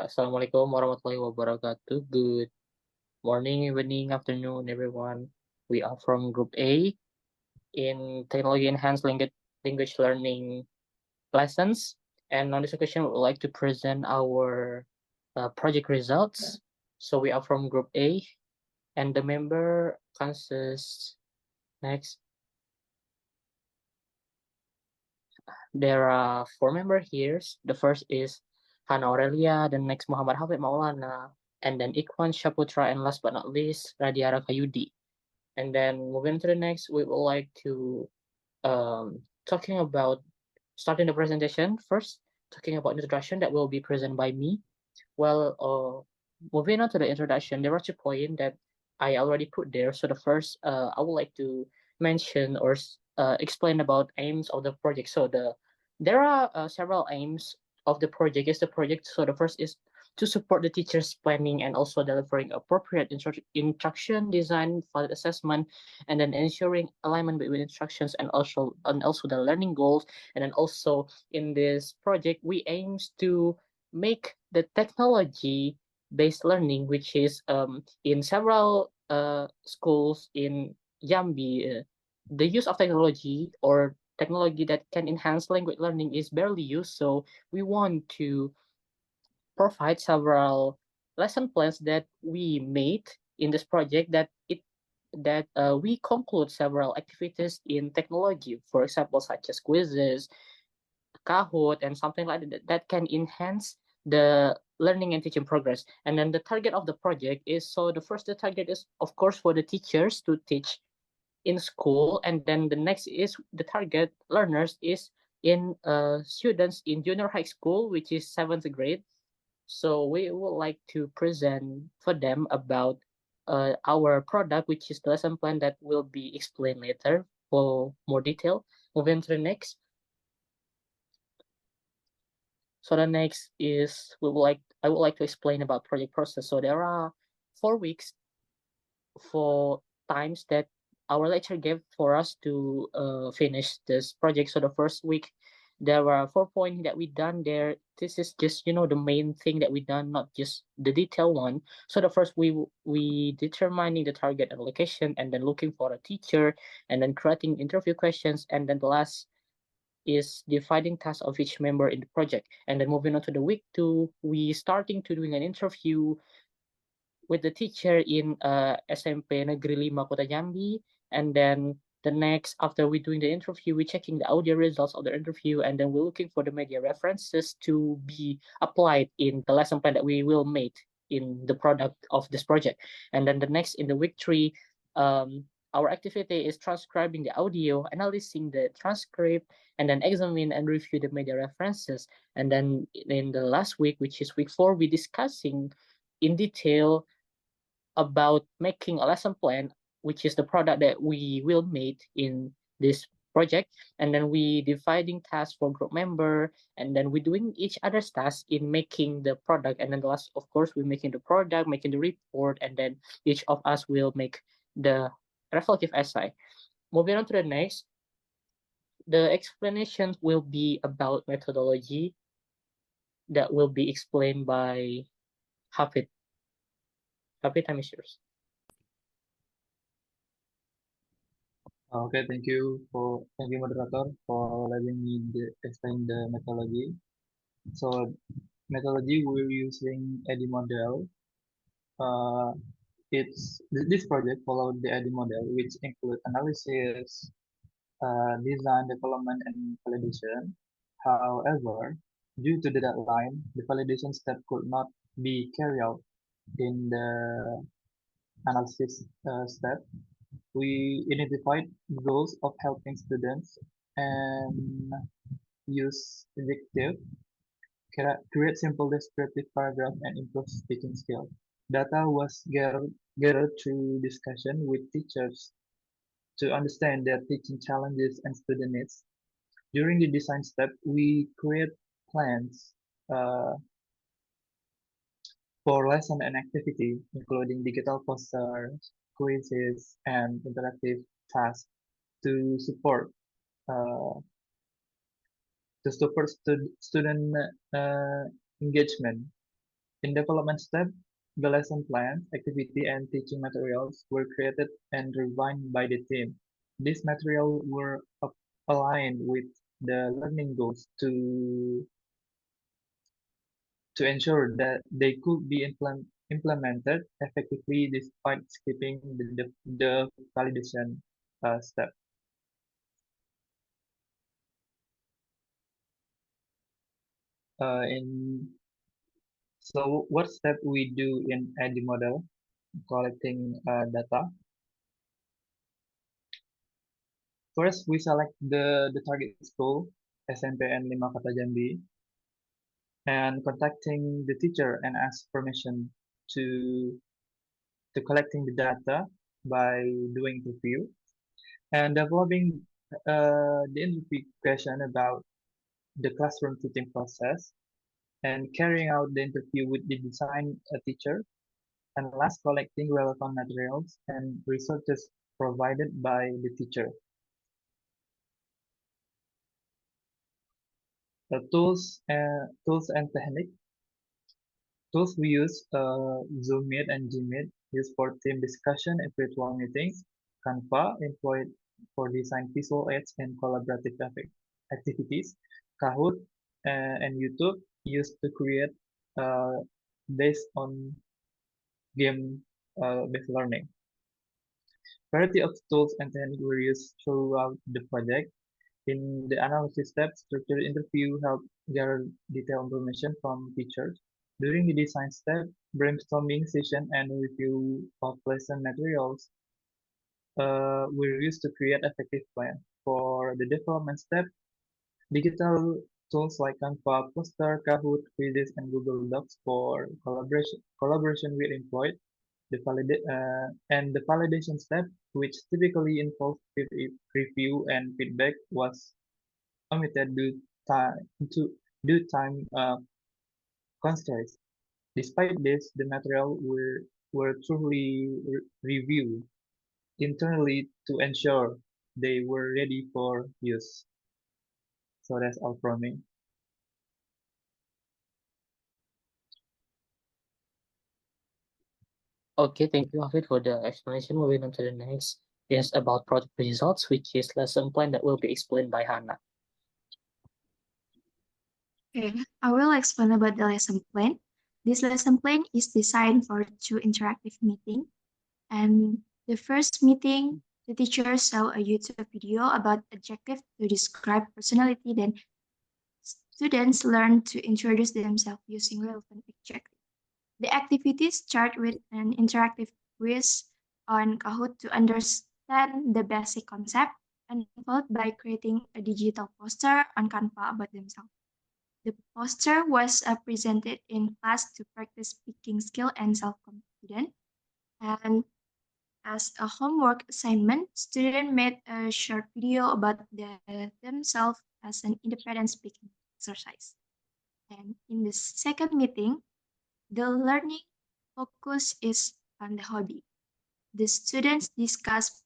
Assalamualaikum warahmatullahi wabarakatuh. Good morning, evening, afternoon, everyone. We are from Group A in Technology Enhanced Language Learning lessons. And on this occasion, we would like to present our project results. So we are from Group A, and the member consists next. There are four members here. The first is Hana Aurelia, the next Muhammad Hafidh Maulana, and then Ikhwan Shaputra, and last but not least, Radya Rakha. And then moving to the next, we would like to talking about starting the presentation first, talking about introduction that will be presented by me. Well, moving on to the introduction, there are 2 points that I already put there. So the first, I would like to mention or explain about aims of the project. So there are several aims of the project. Is the project. So the first is to support the teachers' planning and also delivering appropriate instruction design for the assessment, and then ensuring alignment between instructions and also the learning goals. And then also in this project, we aims to make the technology based learning, which is in several schools in Jambi, the use of technology or technology that can enhance language learning is barely used. So we want to provide several lesson plans that we made in this project that we conclude several activities in technology, for example, such as quizzes, Kahoot, and something like that can enhance the learning and teaching progress. And then the target of the project is, so the target is of course for the teachers to teach in school, and then the next is the target learners is in students in junior high school, which is 7th grade. So we would like to present for them about our product, which is the lesson plan that will be explained later for more detail. Moving to the next. So the next is I would like to explain about project process. So there are 4 weeks for times that our lecturer gave for us to finish this project. So the first week there were 4 points that we done there. This is just the main thing that we done, not just the detail one. So the first we determining the target and location, and then looking for a teacher, and then creating interview questions, and then the last is dividing tasks of each member in the project. And then moving on to the week 2, we starting to doing an interview with the teacher in SMP Negeri 5 Kota Jambi. And then the next, after we doing the interview, we checking the audio results of the interview, and then we're looking for the media references to be applied in the lesson plan that we will make in the product of this project. And then the next, in the week 3, our activity is transcribing the audio, analyzing the transcript, and then examine and review the media references. And then in the last week, which is week 4, we discussing in detail about making a lesson plan, which is the product that we will make in this project. And then we dividing tasks for group member, and then we doing each other's tasks in making the product. And then the last, of course, we're making the product, making the report, and then each of us will make the reflective essay. Moving on to the next, the explanation will be about methodology that will be explained by Hafid. Hafid, time is yours. Okay, thank you moderator for letting me explain the methodology. So methodology we're using AD model. Uh, this project followed the AD model, which include analysis, design, development, and validation. However, due to the deadline, the validation step could not be carried out in the analysis step. We identified goals of helping students and use adjective, create simple descriptive paragraph, and improve speaking skills. Data was gathered through discussion with teachers to understand their teaching challenges and student needs. During the design step, we create plans uh, for lesson and activity, including digital posters, quizzes, and interactive tasks to support uh, student uh, engagement. In development step, the lesson plans, activity, and teaching materials were created and refined by the team. These materials were aligned with the learning goals to ensure that they could be implemented effectively despite skipping the validation step. In So what step we do in AD model, collecting data. First, we select the target school, SMPN 5 Kota Jambi, and contacting the teacher and ask permission to to collecting the data by doing review and developing the interview question about the classroom teaching process and carrying out the interview with the design teacher and last collecting relevant materials and resources provided by the teacher. The tools and technique. Tools we use Zoom Meet and Gmeet used for team discussion and virtual meetings. Canva employed for design visual aids and collaborative activities. Kahoot and YouTube used to create uh, based on game based learning. Variety of tools and techniques were used throughout the project. In the analysis step, structured interview helped gather detailed information from teachers. During the design step, brainstorming session and review of lesson materials were used to create effective plan. For the development step, digital tools like Canva, Poster, Kahoot, Quizzes, and Google Docs for collaboration were employed. The validation step, which typically involves peer review and feedback, was omitted due time constraints. Despite this, the material were truly reviewed internally to ensure they were ready for use. So that's all from me. Okay, thank you, Hafidh, for the explanation. Moving on to the next is about project results, which is lesson plan that will be explained by Hana. Okay, I will explain about the lesson plan. This lesson plan is designed for two interactive meetings. And the first meeting, the teacher saw a YouTube video about adjective to describe personality. Then students learn to introduce themselves using relevant adjectives. The activities start with an interactive quiz on Kahoot to understand the basic concept, and followed by creating a digital poster on Canva about themselves. The poster was presented in class to practice speaking skill and self-confidence. And as a homework assignment, students made a short video about themselves as an independent speaking exercise. And in the second meeting, the learning focus is on the hobby. The students discuss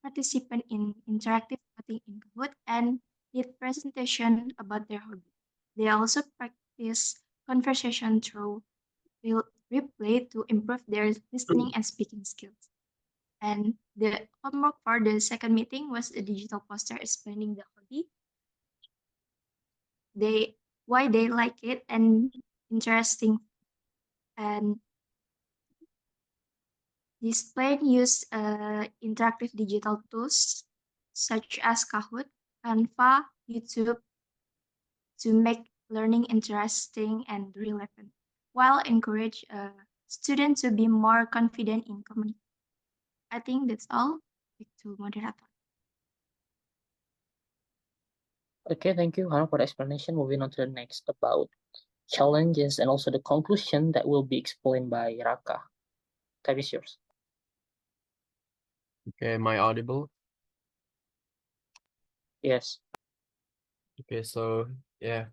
participant in interactive voting in Kahoot and did presentation about their hobby. They also practice conversation through replay to improve their listening and speaking skills. And the homework for the second meeting was a digital poster explaining the hobby, why they like it, and interesting. And this plan used interactive digital tools such as Kahoot, Canva, YouTube to make learning interesting and relevant, while encourage students to be more confident in communication. I think that's all. Back to moderator. Okay, thank you, Hana, for the explanation. Moving on to the next about challenges and also the conclusion that will be explained by Rakha. Time is yours. Okay, am I audible? Yes. Okay, so yeah,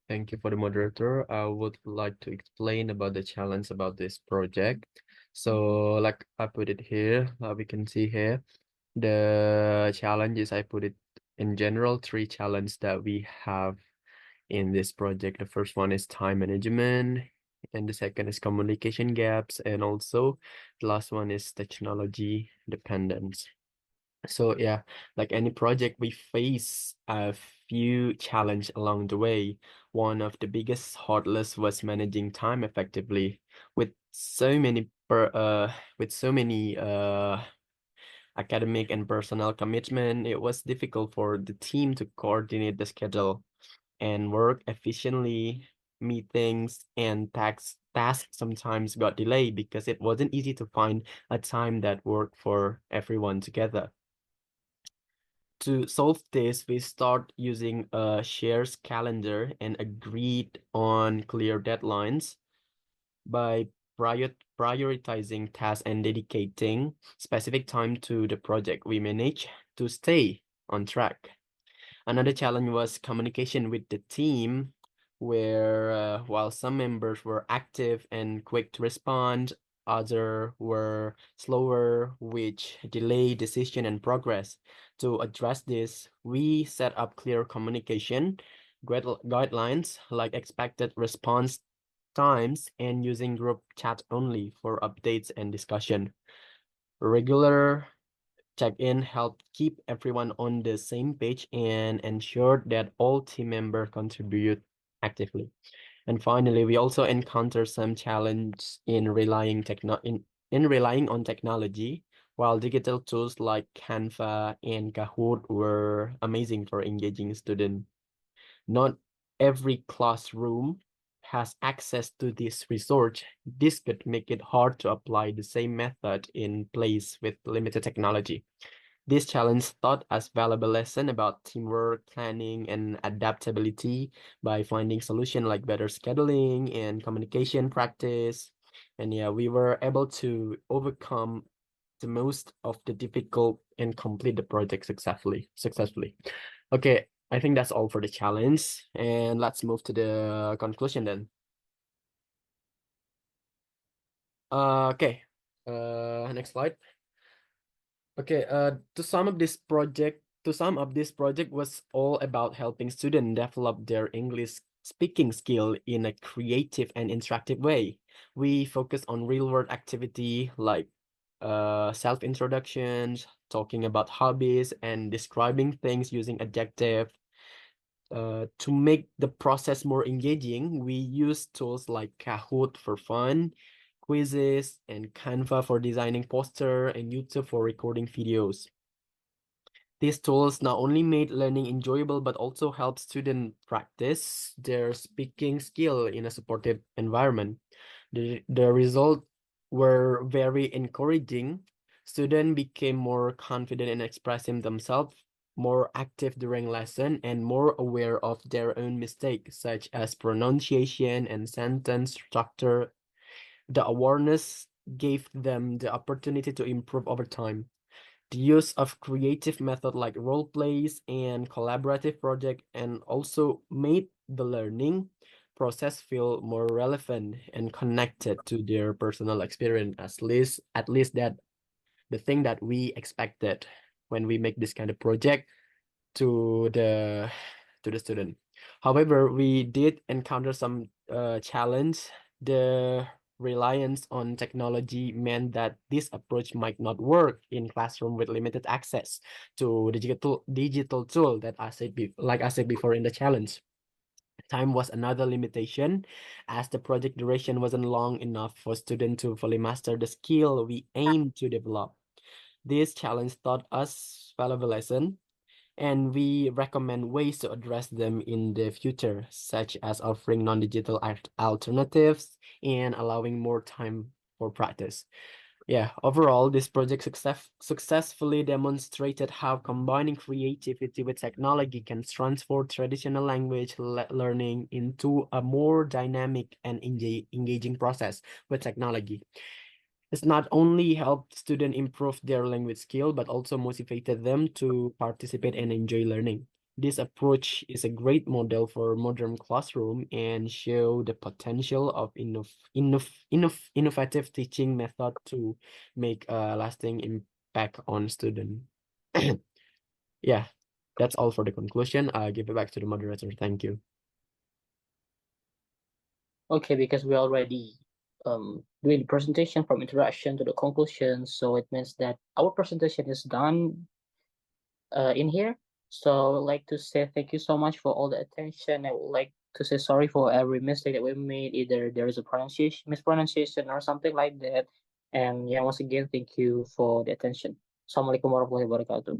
thank you for the moderator. I would like to explain about the challenge about this project. So like I put it here, we can see here, the challenges I put it in general, three challenges that we have in this project. The first one is time management. and the second is communication gaps, and also the last one is technology dependence. So yeah, like any project, we face a few challenge along the way. One of the biggest hurdles was managing time effectively. With so many academic and personal commitment, it was difficult for the team to coordinate the schedule and work efficiently. Meetings and tasks sometimes got delayed because it wasn't easy to find a time that worked for everyone together. To solve this, we start using a shared calendar and agreed on clear deadlines. By prioritizing tasks and dedicating specific time to the project, we manage to stay on track. Another challenge was communication with the team, where while some members were active and quick to respond, others were slower, which delayed decision and progress. To address this, we set up clear communication guidelines like expected response times and using group chat only for updates and discussion. Regular check-in helped keep everyone on the same page and ensured that all team members contribute actively. And finally, we also encounter some challenge in relying on technology. While digital tools like Canva and Kahoot were amazing for engaging students, not every classroom has access to this resource. This could make it hard to apply the same method in place with limited technology. This challenge taught us valuable lesson about teamwork, planning, and adaptability by finding solution like better scheduling and communication practice. And yeah, we were able to overcome the most of the difficult and complete the project successfully. Okay, I think that's all for the challenge. And let's move to the conclusion then. Okay. Next slide. Okay, to sum up this project was all about helping students develop their English speaking skill in a creative and interactive way. We focus on real-world activity like self-introductions, talking about hobbies, and describing things using adjective. To make the process more engaging, we use tools like Kahoot for fun, quizzes, and Canva for designing poster, and YouTube for recording videos. These tools not only made learning enjoyable, but also help students practice their speaking skill in a supportive environment. The results were very encouraging. Students became more confident in expressing themselves, more active during lesson, and more aware of their own mistakes, such as pronunciation and sentence structure. The awareness gave them the opportunity to improve over time. The use of creative method like role plays and collaborative project and also made the learning process feel more relevant and connected to their personal experience. At least that the thing that we expected when we make this kind of project to the student. However, we did encounter some challenge. The reliance on technology meant that this approach might not work in classroom with limited access to digital tool that like I said before in the challenge. Time was another limitation, as the project duration wasn't long enough for students to fully master the skill we aim to develop. This challenge taught us valuable lesson, and we recommend ways to address them in the future, such as offering non-digital alternatives and allowing more time for practice. Yeah, overall, this project successfully demonstrated how combining creativity with technology can transform traditional language learning into a more dynamic and engaging process with technology. It's not only helped students improve their language skill, but also motivated them to participate and enjoy learning. This approach is a great model for modern classroom and show the potential of innovative teaching method to make a lasting impact on student. Yeah, that's all for the conclusion. I'll give it back to the moderator. Thank you. Okay, because we already doing the presentation from introduction to the conclusion, so it means that our presentation is done in here. So I would like to say thank you so much for all the attention. I would like to say sorry for every mistake that we made, either there is a pronunciation mispronunciation or something like that. And yeah, once again, thank you for the attention. Assalamualaikum warahmatullahi wabarakatuh.